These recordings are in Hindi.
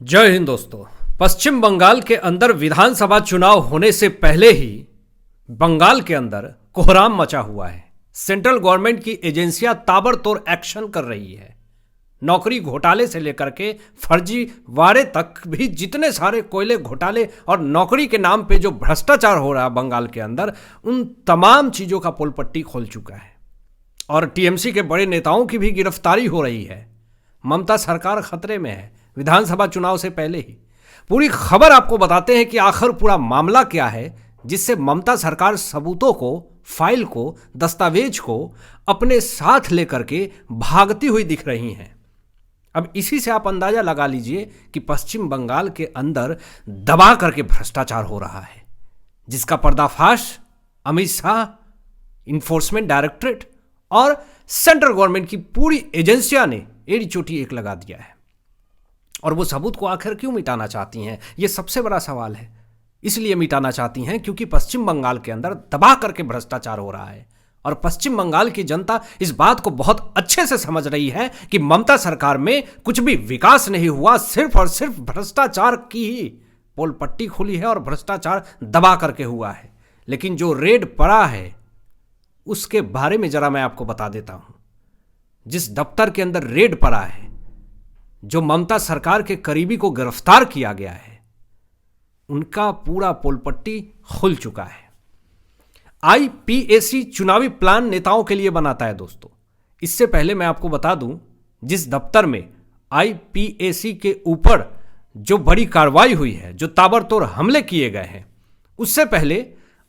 जय हिंद दोस्तों। पश्चिम बंगाल के अंदर विधानसभा चुनाव होने से पहले ही बंगाल के अंदर कोहराम मचा हुआ है। सेंट्रल गवर्नमेंट की एजेंसियां ताबड़तोड़ एक्शन कर रही है। नौकरी घोटाले से लेकर के फर्जीवाड़े तक भी जितने सारे कोयले घोटाले और नौकरी के नाम पे जो भ्रष्टाचार हो रहा है बंगाल के अंदर, उन तमाम चीज़ों का पोलपट्टी खोल चुका है और टीएमसी के बड़े नेताओं की भी गिरफ्तारी हो रही है। ममता सरकार खतरे में है विधानसभा चुनाव से पहले ही। पूरी खबर आपको बताते हैं कि आखिर पूरा मामला क्या है जिससे ममता सरकार सबूतों को, फाइल को, दस्तावेज को अपने साथ लेकर के भागती हुई दिख रही हैं। अब इसी से आप अंदाजा लगा लीजिए कि पश्चिम बंगाल के अंदर दबा करके भ्रष्टाचार हो रहा है, जिसका पर्दाफाश अमित शाह, इन्फोर्समेंट डायरेक्टरेट और सेंट्रल गवर्नमेंट की पूरी एजेंसियां ने एड़ी चोटी एक लगा दिया है। और वो सबूत को आखिर क्यों मिटाना चाहती हैं, ये सबसे बड़ा सवाल है। इसलिए मिटाना चाहती हैं क्योंकि पश्चिम बंगाल के अंदर दबा करके भ्रष्टाचार हो रहा है और पश्चिम बंगाल की जनता इस बात को बहुत अच्छे से समझ रही है कि ममता सरकार में कुछ भी विकास नहीं हुआ, सिर्फ और सिर्फ भ्रष्टाचार की ही पोलपट्टी खुली है और भ्रष्टाचार दबा करके हुआ है। लेकिन जो रेड पड़ा है उसके बारे में जरा मैं आपको बता देता हूं। जिस दफ्तर के अंदर रेड पड़ा है, जो ममता सरकार के करीबी को गिरफ्तार किया गया है, उनका पूरा पोलपट्टी खुल चुका है। आईपीएसी चुनावी प्लान नेताओं के लिए बनाता है दोस्तों। इससे पहले मैं आपको बता दूं, जिस दफ्तर में आईपीएसी के ऊपर जो बड़ी कार्रवाई हुई है, जो ताबड़तोड़ हमले किए गए हैं, उससे पहले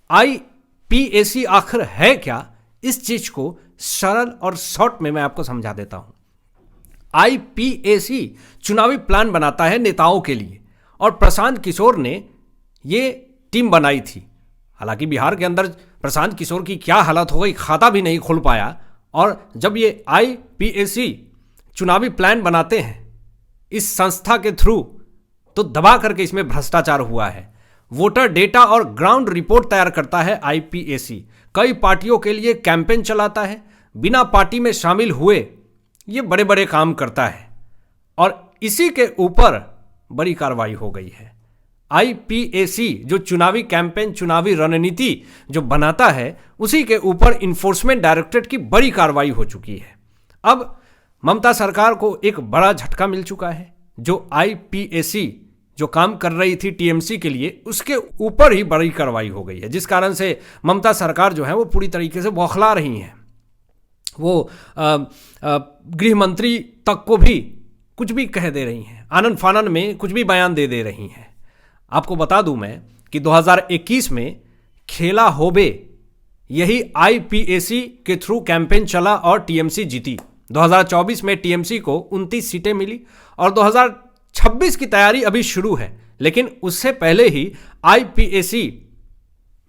आईपीएसी आखिर है क्या, इस चीज को सरल और शॉर्ट में मैं आपको समझा देता हूं। आईपीएसी चुनावी प्लान बनाता है नेताओं के लिए और प्रशांत किशोर ने ये टीम बनाई थी। हालांकि बिहार के अंदर प्रशांत किशोर की क्या हालत हो गई, खाता भी नहीं खुल पाया। और जब ये आईपीएसी चुनावी प्लान बनाते हैं इस संस्था के थ्रू, तो दबा करके इसमें भ्रष्टाचार हुआ है। वोटर डेटा और ग्राउंड रिपोर्ट तैयार करता है आईपीएसी। कई पार्टियों के लिए कैंपेन चलाता है, बिना पार्टी में शामिल हुए ये बड़े बड़े काम करता है और इसी के ऊपर बड़ी कार्रवाई हो गई है। आईपीएसी जो चुनावी कैंपेन, चुनावी रणनीति जो बनाता है, उसी के ऊपर इन्फोर्समेंट डायरेक्टरेट की बड़ी कार्रवाई हो चुकी है। अब ममता सरकार को एक बड़ा झटका मिल चुका है। जो आईपीएसी जो काम कर रही थी टीएमसी के लिए, उसके ऊपर ही बड़ी कार्रवाई हो गई है, जिस कारण से ममता सरकार जो है वो पूरी तरीके से बौखला रही है। वो गृह मंत्री तक को भी कुछ भी कह दे रही हैं, आनन फानन में कुछ भी बयान दे रही हैं। आपको बता दूं मैं कि 2021 में खेला होबे यही आईपीएसी के थ्रू कैंपेन चला और टीएमसी जीती। 2024 में टीएमसी को 29 सीटें मिली और 2026 की तैयारी अभी शुरू है, लेकिन उससे पहले ही आईपीएसी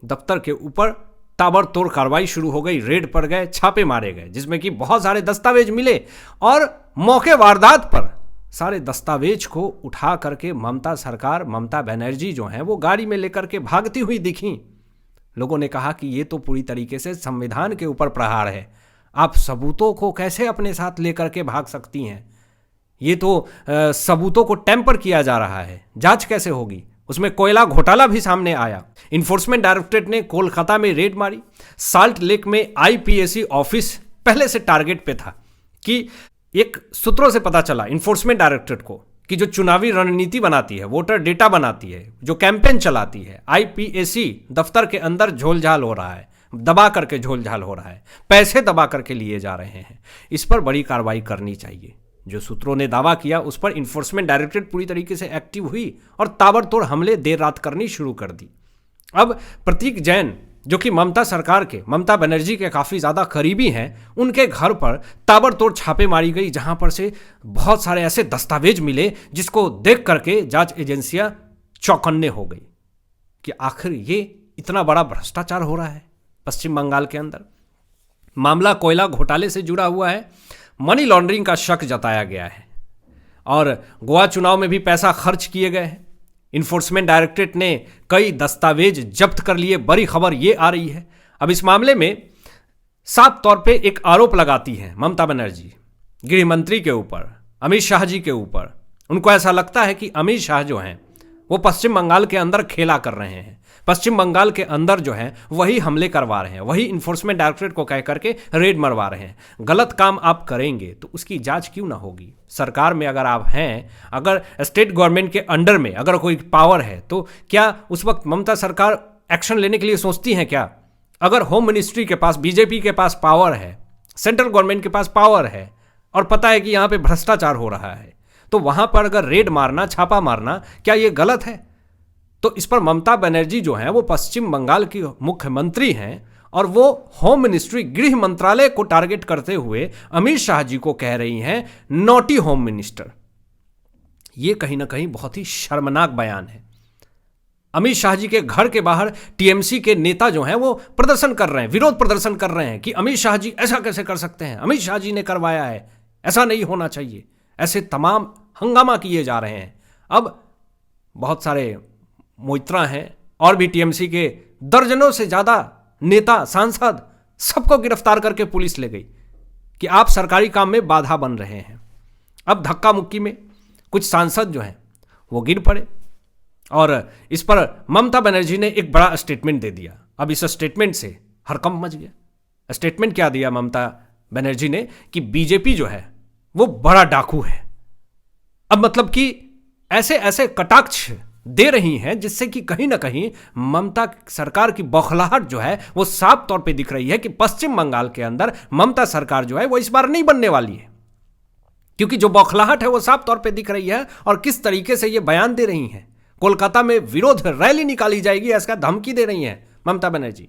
दफ्तर के ऊपर ताबड़तोड़ कार्रवाई शुरू हो गई। रेड पड़ गए, छापे मारे गए, जिसमें कि बहुत सारे दस्तावेज मिले और मौके वारदात पर सारे दस्तावेज को उठा करके ममता सरकार, ममता बनर्जी जो हैं वो गाड़ी में लेकर के भागती हुई दिखी। लोगों ने कहा कि ये तो पूरी तरीके से संविधान के ऊपर प्रहार है। आप सबूतों को कैसे अपने साथ लेकर के भाग सकती हैं? ये तो सबूतों को टेम्पर किया जा रहा है। जांच कैसे होगी? उसमें कोयला घोटाला भी सामने आया। इन्फोर्समेंट डायरेक्टरेट ने कोलकाता में रेड मारी। साल्ट लेक में आईपीएसी ऑफिस पहले से टारगेट पे था कि एक सूत्रों से पता चला इन्फोर्समेंट डायरेक्टरेट को कि जो चुनावी रणनीति बनाती है, वोटर डेटा बनाती है, जो कैंपेन चलाती है, आईपीएसी दफ्तर के अंदर झोलझाल हो रहा है, दबा करके झोलझाल हो रहा है, पैसे दबा करके लिए जा रहे हैं। इस पर बड़ी कार्रवाई करनी चाहिए। जो सूत्रों ने दावा किया उस पर इन्फोर्समेंट डायरेक्टरेट पूरी तरीके से एक्टिव हुई और ताबड़तोड़ हमले देर रात करनी शुरू कर दी। अब प्रतीक जैन जो कि ममता सरकार के, ममता बनर्जी के काफ़ी ज़्यादा करीबी हैं, उनके घर पर ताबड़तोड़ छापे मारी गई, जहां पर से बहुत सारे ऐसे दस्तावेज मिले जिसको देख करके जांच एजेंसियां चौकन्ने हो गई कि आखिर ये इतना बड़ा भ्रष्टाचार हो रहा है पश्चिम बंगाल के अंदर। मामला कोयला घोटाले से जुड़ा हुआ है, मनी लॉन्ड्रिंग का शक जताया गया है और गोवा चुनाव में भी पैसा खर्च किए गए हैं। इन्फोर्समेंट डायरेक्टरेट ने कई दस्तावेज जब्त कर लिए। बड़ी खबर ये आ रही है, अब इस मामले में साफ तौर पे एक आरोप लगाती हैं ममता बनर्जी गृह मंत्री के ऊपर, अमित शाह जी के ऊपर उनको ऐसा लगता है कि अमित शाह जो हैं वो पश्चिम बंगाल के अंदर खेला कर रहे हैं, पश्चिम बंगाल के अंदर जो है वही हमले करवा रहे हैं, वही इन्फोर्समेंट डायरेक्टरेट को कह करके रेड मरवा रहे हैं। गलत काम आप करेंगे तो उसकी जांच क्यों ना होगी? सरकार में अगर आप हैं, अगर स्टेट गवर्नमेंट के अंडर में अगर कोई पावर है, तो क्या उस वक्त ममता सरकार एक्शन लेने के लिए सोचती हैं क्या? अगर होम मिनिस्ट्री के पास, बीजेपी के पास पावर है, सेंट्रल गवर्नमेंट के पास पावर है और पता है कि यहां पे भ्रष्टाचार हो रहा है, तो वहां पर अगर रेड मारना, छापा मारना, क्या यह गलत है? तो इस पर ममता बनर्जी जो है वो पश्चिम बंगाल की मुख्यमंत्री हैं और वो होम मिनिस्ट्री, गृह मंत्रालय को टारगेट करते हुए अमित शाह जी को कह रही हैं नॉटी होम मिनिस्टर। ये कहीं ना कहीं बहुत ही शर्मनाक बयान है। अमित शाह जी के घर के बाहर टीएमसी के नेता जो हैं वो प्रदर्शन कर रहे हैं, विरोध प्रदर्शन कर रहे हैं कि अमित शाह जी ऐसा कैसे कर सकते हैं, अमित शाह जी ने करवाया है, ऐसा नहीं होना चाहिए। ऐसे तमाम हंगामा किए जा रहे हैं। अब बहुत सारे मोइत्रा हैं और भी टीएमसी के दर्जनों से ज्यादा नेता, सांसद, सबको गिरफ्तार करके पुलिस ले गई कि आप सरकारी काम में बाधा बन रहे हैं। अब धक्का मुक्की में कुछ सांसद जो हैं वो गिर पड़े और इस पर ममता बनर्जी ने एक बड़ा स्टेटमेंट दे दिया। अब इस स्टेटमेंट से हड़कंप मच गया। स्टेटमेंट क्या दिया ममता बनर्जी ने कि बीजेपी जो है वो बड़ा डाकू है। अब मतलब कि ऐसे ऐसे कटाक्ष दे रही हैं जिससे कि कहीं ना कहीं ममता सरकार की बौखलाहट जो है वो साफ तौर पे दिख रही है कि पश्चिम बंगाल के अंदर ममता सरकार जो है वो इस बार नहीं बनने वाली है, क्योंकि जो बौखलाहट है वो साफ तौर पे दिख रही है। और किस तरीके से ये बयान दे रही हैं, कोलकाता में विरोध रैली निकाली जाएगी ऐसा धमकी दे रही हैं ममता बनर्जी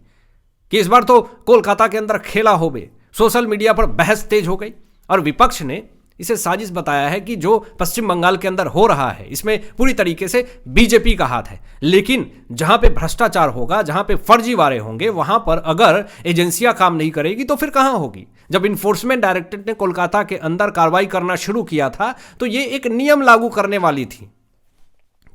कि इस बार तो कोलकाता के अंदर खेला हो बे। सोशल मीडिया पर बहस तेज हो गई और विपक्ष ने इसे साजिश बताया है कि जो पश्चिम बंगाल के अंदर हो रहा है इसमें पूरी तरीके से बीजेपी का हाथ है। लेकिन जहां पे भ्रष्टाचार होगा, जहां पे फर्जीवाड़े होंगे, वहां पर अगर एजेंसियां काम नहीं करेगी तो फिर कहां होगी? जब इन्फोर्समेंट डायरेक्टरेट ने कोलकाता के अंदर कार्रवाई करना शुरू किया था तो ये एक नियम लागू करने वाली थी।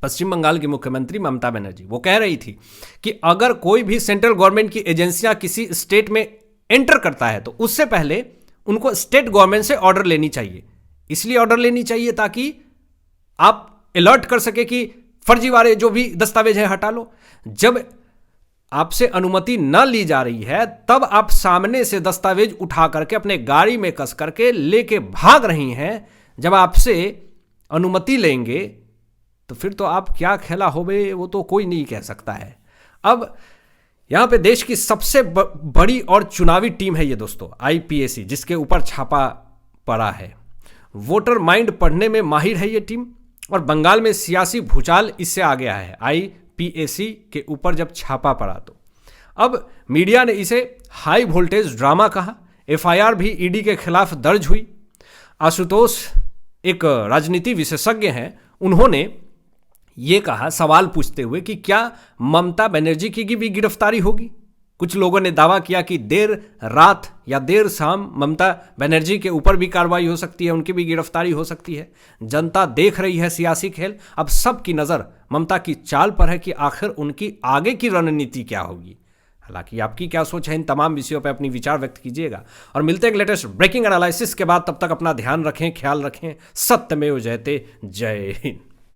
पश्चिम बंगाल की मुख्यमंत्री ममता बनर्जी वो कह रही थी कि अगर कोई भी सेंट्रल गवर्नमेंट की एजेंसियां किसी स्टेट में एंटर करता है तो उससे पहले उनको स्टेट गवर्नमेंट से ऑर्डर लेनी चाहिए। इसलिए ऑर्डर लेनी चाहिए ताकि आप अलर्ट कर सके कि फर्जीवाड़े जो भी दस्तावेज है हटा लो। जब आपसे अनुमति न ली जा रही है तब आप सामने से दस्तावेज उठा करके अपने गाड़ी में कस करके लेके भाग रही हैं। जब आपसे अनुमति लेंगे तो फिर तो आप क्या खेला होवे वो तो कोई नहीं कह सकता है। अब यहां पे देश की सबसे बड़ी और चुनावी टीम है ये दोस्तों, आईपीएसी, जिसके ऊपर छापा पड़ा है। वोटर माइंड पढ़ने में माहिर है ये टीम और बंगाल में सियासी भूचाल इससे आ गया है आईपीएसी के ऊपर जब छापा पड़ा तो। अब मीडिया ने इसे हाई वोल्टेज ड्रामा कहा। एफआईआर भी ईडी के खिलाफ दर्ज हुई। आशुतोष एक राजनीति विशेषज्ञ हैं, उन्होंने ये कहा सवाल पूछते हुए कि क्या ममता बनर्जी की भी गिरफ्तारी होगी। कुछ लोगों ने दावा किया कि देर रात या देर शाम ममता बनर्जी के ऊपर भी कार्रवाई हो सकती है, उनकी भी गिरफ्तारी हो सकती है। जनता देख रही है सियासी खेल। अब सबकी नज़र ममता की चाल पर है कि आखिर उनकी आगे की रणनीति क्या होगी। हालांकि आपकी क्या सोच है इन तमाम विषयों पर अपनी विचार व्यक्त कीजिएगा और मिलते हैं एक लेटेस्ट ब्रेकिंग एनालिसिस के बाद। तब तक अपना ध्यान रखें, ख्याल रखें। सत्यमेव जयते। जय हिंद।